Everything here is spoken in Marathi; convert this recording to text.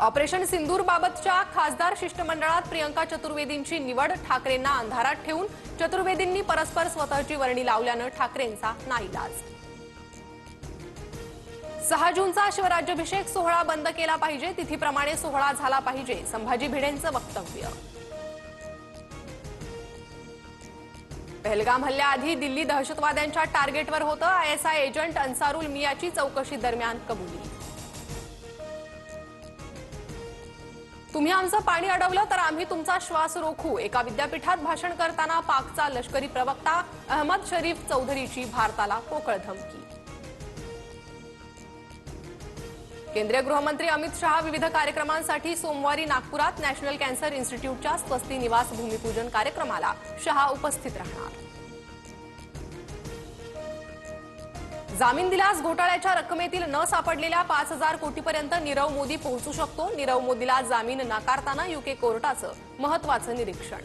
ऑपरेशन सिंदूर बाबतच्या खासदार शिष्टमंडळात प्रियंका चतुर्वेदींची निवड, ठाकरेंना अंधारात ठेवून चतुर्वेदींनी परस्पर स्वतःची वर्णी लावल्यानं ठाकरेंचा नाईलाज। 6 जूनचा शिवराज्याभिषेक सोहळा बंद केला पाहिजे, तिथीप्रमाणे सोहळा झाला पाहिजे, संभाजी भिडेंचं वक्तव्य। पहलगाम हल्ल्याआधी दिल्ली दहशतवाद्यांच्या टार्गेटवर होतं, आयएसआय एजंट अन्सारुल मियाची चौकशी दरम्यान कबुली। तुम्ही आमचं पाणी अडवलं तर आम्ही तुमचा श्वास रोखू, एका विद्यापीठात भाषण करताना पाकचा लष्करी प्रवक्ता अहमद शरीफ चौधरीची भारताला पोकळ धमकी। केंद्रीय गृहमंत्री अमित शहा विविध कार्यक्रमांसाठी सोमवारी नागपुरात नॅशनल कॅन्सर इन्स्टिट्यूटच्या स्वस्ती निवास भूमिपूजन कार्यक्रमाला शहा उपस्थित राहणार। जामीन दिल्यास घोटाळ्याच्या रकमेतील न सापडलेल्या 5,000 कोटीपर्यंत नीरव मोदी पोहोचू शकतो, नीरव मोदीला जामीन नाकारताना यूके कोर्टाचं महत्त्वाचं निरीक्षण।